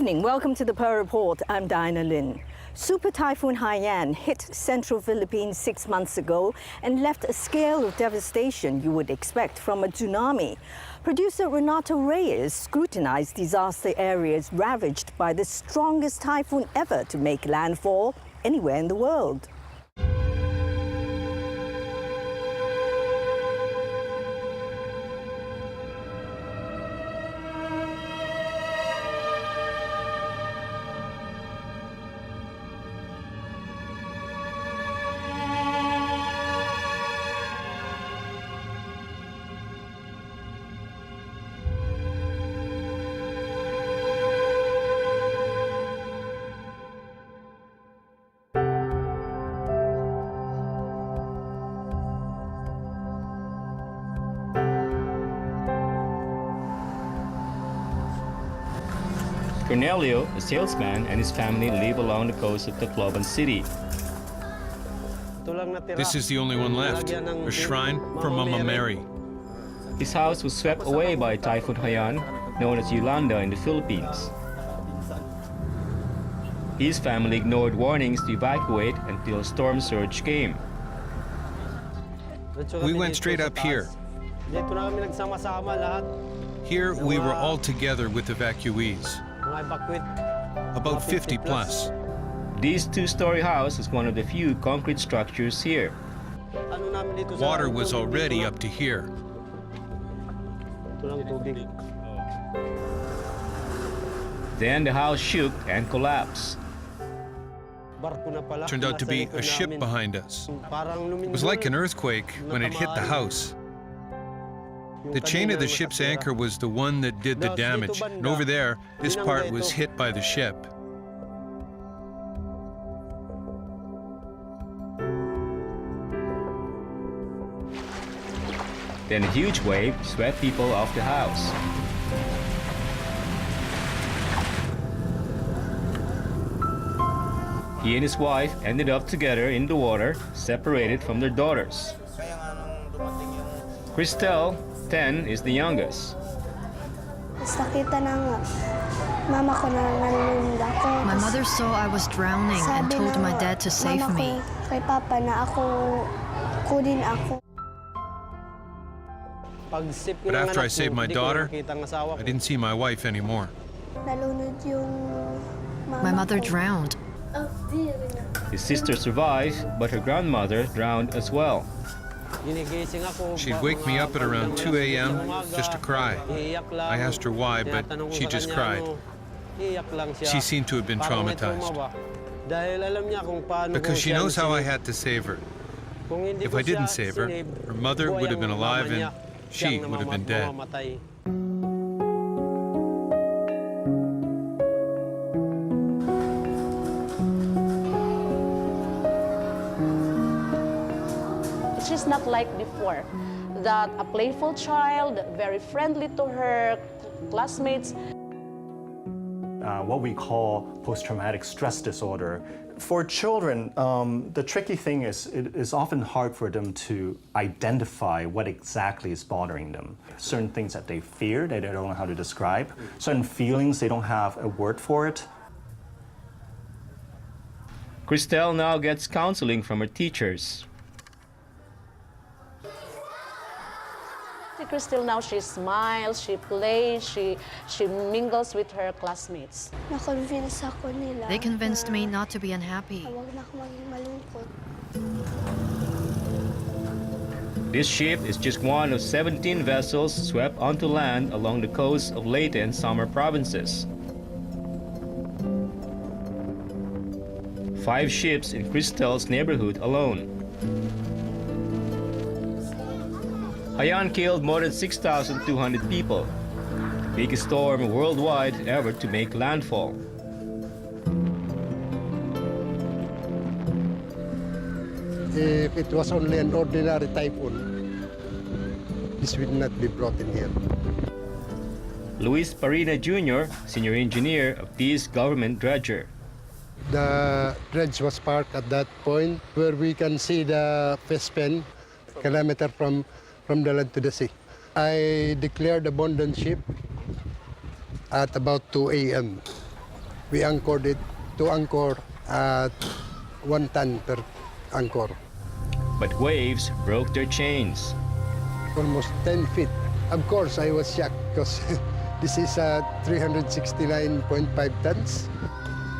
evening. Welcome to the Pearl Report. I'm Diana Lin. Super Typhoon Haiyan hit central Philippines 6 months ago and left a scale of devastation you would expect from a tsunami. Producer Renato Reyes scrutinized disaster areas ravaged by the strongest typhoon ever to make landfall anywhere in the world. Cornelio, a salesman, and his family live along the coast of Tacloban City. This is the only one left, a shrine for Mama Mary. His house was swept away by Typhoon Haiyan, known as Yolanda in the Philippines. His family ignored warnings to evacuate until a storm surge came. We went straight up here. Here we were all together with evacuees, about 50 plus. This two-story house is one of the few concrete structures here. Water was already up to here. Then the house shook and collapsed. Turned out to be a ship behind us. It was like an earthquake when it hit the house. The chain of the ship's anchor was the one that did the damage, and over there, this part was hit by the ship. Then a huge wave swept people off the house. He and his wife ended up together in the water, separated from their daughters. Christelle, 10, is the youngest. My mother saw I was drowning and told my dad to save me. But after I saved my daughter, I didn't see my wife anymore. My mother drowned. His sister survived, but her grandmother drowned as well. She'd wake me up at around 2 a.m. just to cry. I asked her why, but she just cried. She seemed to have been traumatized. Because she knows how I had to save her. If I didn't save her, her mother would have been alive and she would have been dead. She's not like before, that a playful child, very friendly to her classmates. What we call post-traumatic stress disorder. For children, the tricky thing is it is often hard for them to identify what exactly is bothering them. Certain things that they fear, that they don't know how to describe. Certain feelings, they don't have a word for it. Christelle now gets counseling from her teachers. Christelle now, she smiles, she plays, she mingles with her classmates. They convinced me not to be unhappy. This ship is just one of 17 vessels swept onto land along the coast of Leyte and Samar provinces. 5 ships in Christelle's neighborhood alone. Haiyan killed more than 6,200 people, biggest storm worldwide ever to make landfall. If it was only an ordinary typhoon, this would not be brought in here. Luis Parina Jr., senior engineer of this government dredger. The dredge was parked at that point where we can see the fish pen, kilometer from the land to the sea. I declared abandoned ship at about 2 a.m. We anchored it to anchor at 1 ton per anchor, But waves broke their chains. almost 10 feet. Of course, I was shocked because this is 369.5 tons.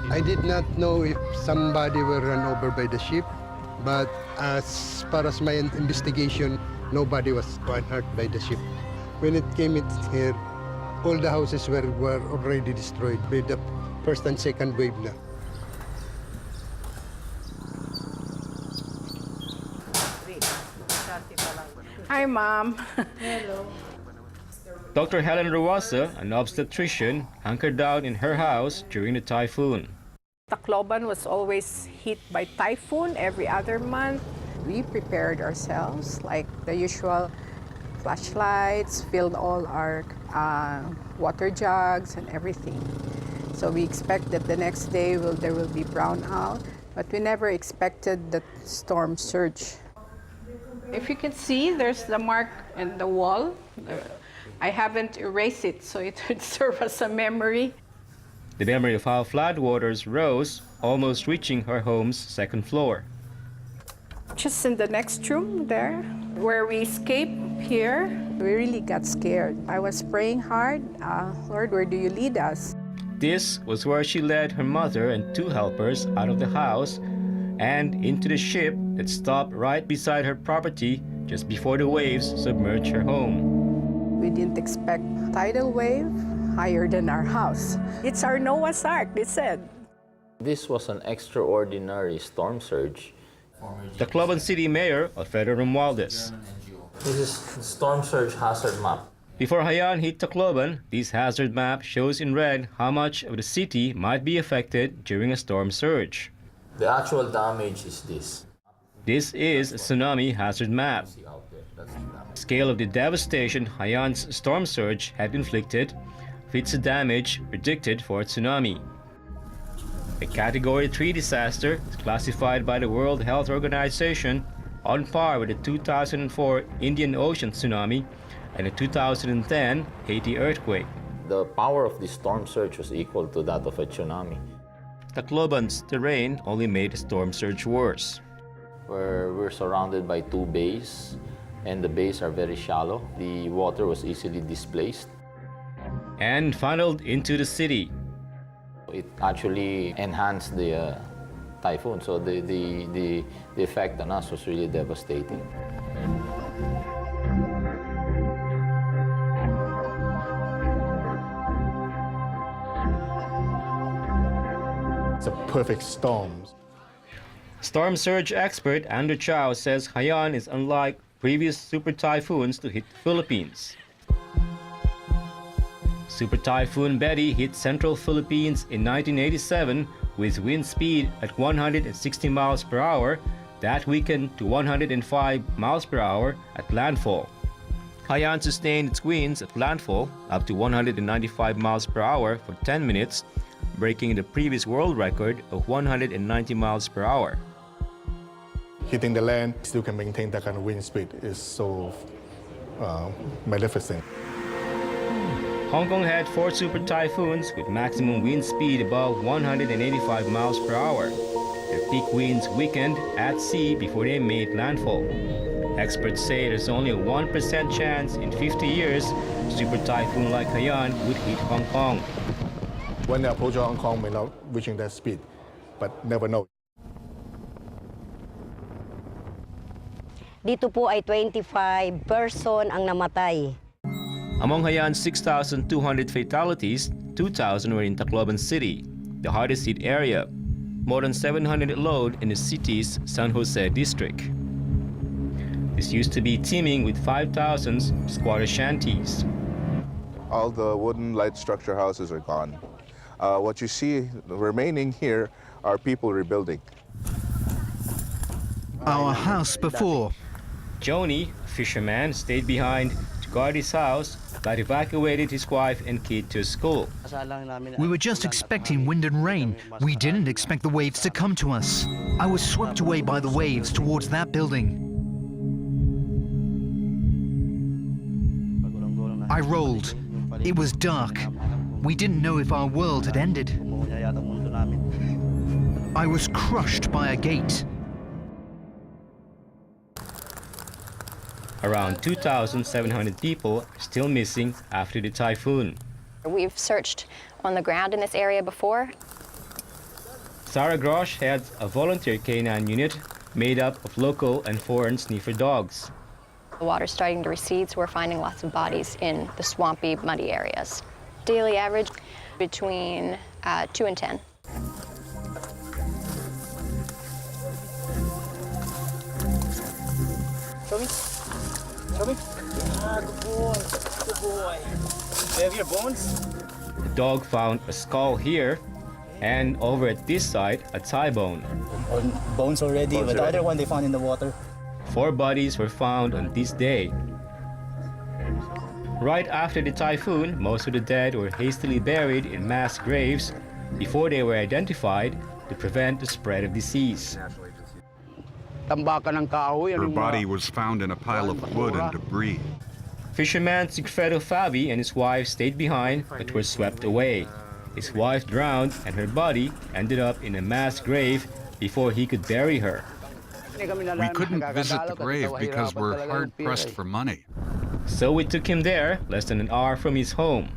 I did not know if somebody were run over by the ship, but as far as my investigation, nobody was quite hurt by the ship. When it came in here, all the houses were already destroyed by the first and second wave na. Hi, Mom. Dr. Helen Ruasa, an obstetrician, hunkered down in her house during the typhoon. Tacloban was always hit by typhoon every other month. We prepared ourselves, like the usual flashlights, filled all our water jugs and everything. So we expect that the next day there will be brownout, but we never expected the storm surge. If you can see, there's the mark in the wall. I haven't erased it, so it would serve as a memory. The memory of how floodwaters rose, almost reaching her home's second floor. Just in the next room there, where we escaped here, we really got scared. I was praying hard, Lord, where do you lead us? This was where she led her mother and 2 helpers out of the house and into the ship that stopped right beside her property just before the waves submerged her home. We didn't expect tidal wave higher than our house. It's our Noah's Ark, they said. This was an extraordinary storm surge. The Tacloban City Mayor, Alfredo Romualdez. This is storm surge hazard map. Before Haiyan hit Tacloban, this hazard map shows in red how much of the city might be affected during a storm surge. The actual damage is this. This is a tsunami hazard map. Scale of the devastation Haiyan's storm surge had inflicted fits the damage predicted for a tsunami. A Category 3 disaster is classified by the World Health Organization on par with the 2004 Indian Ocean tsunami and the 2010 Haiti earthquake. The power of the storm surge was equal to that of a tsunami. Tacloban's terrain only made the storm surge worse. We're surrounded by 2 bays, and the bays are very shallow. The water was easily displaced. And funneled into the city. It actually enhanced the typhoon, so the effect on us was really devastating. It's a perfect storm. Storm surge expert Andrew Chow says Haiyan is unlike previous super typhoons to hit the Philippines. Super Typhoon Betty hit central Philippines in 1987 with wind speed at 160 miles per hour, that weakened to 105 miles per hour at landfall. Haiyan sustained its winds at landfall up to 195 miles per hour for 10 minutes, breaking the previous world record of 190 miles per hour. Hitting the land, still can maintain that kind of wind speed is so magnificent. Hong Kong had 4 super typhoons with maximum wind speed above 185 miles per hour. Their peak winds weakened at sea before they made landfall. Experts say there's only a 1% chance in 50 years a super typhoon like Haiyan would hit Hong Kong. When they approach Hong Kong, may not reaching that speed, but never know. Dito po ay 25 person ang namatay. Among Haiyan's 6,200 fatalities, 2,000 were in Tacloban City, the hardest hit area, more than 700 load in the city's San Jose district. This used to be teeming with 5,000 squatter shanties. All the wooden light structure houses are gone. What you see remaining here are people rebuilding. Our house before. Joni, a fisherman, stayed behind to guard his house, but evacuated his wife and kid to school. We were just expecting wind and rain. We didn't expect the waves to come to us. I was swept away by the waves towards that building. I rolled. It was dark. We didn't know if our world had ended. I was crushed by a gate. Around 2,700 people are still missing after the typhoon. We've searched on the ground in this area before. Sarah Grosh heads a volunteer canine unit made up of local and foreign sniffer dogs. The water's starting to recede, so we're finding lots of bodies in the swampy, muddy areas. Daily average between 2 and 10. Show me. Show me. Ah, good boy. Good boy. Do you have your bones? The dog found a skull here, and over at this side, a thigh bone. Bones already, but the other one they found in the water. 4 bodies were found on this day. Right after the typhoon, most of the dead were hastily buried in mass graves before they were identified to prevent the spread of disease. Her body was found in a pile of wood and debris. Fisherman Sigfredo Fabi and his wife stayed behind but were swept away. His wife drowned and her body ended up in a mass grave before he could bury her. We couldn't visit the grave because we're hard-pressed for money. So we took him there, less than an hour from his home.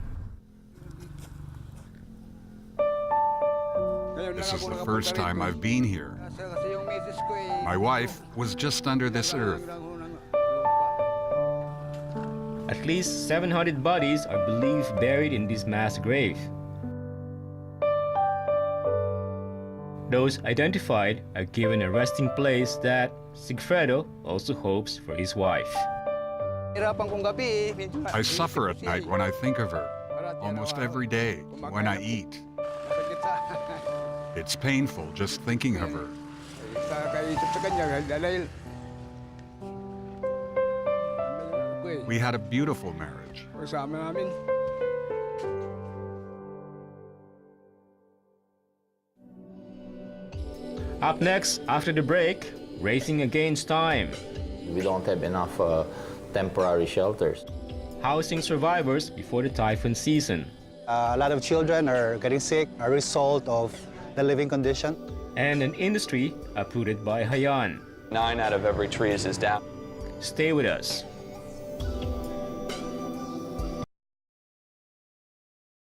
This is the first time I've been here. My wife was just under this earth. At least 700 bodies are believed buried in this mass grave. Those identified are given a resting place that Sigfredo also hopes for his wife. I suffer at night when I think of her, almost every day, when I eat. It's painful just thinking of her. We had a beautiful marriage. Up next, after the break, racing against time. We don't have enough temporary shelters. Housing survivors before the typhoon season. A lot of children are getting sick as a result of the living condition. And an industry uprooted by Haiyan. 9 out of every tree is down. Stay with us.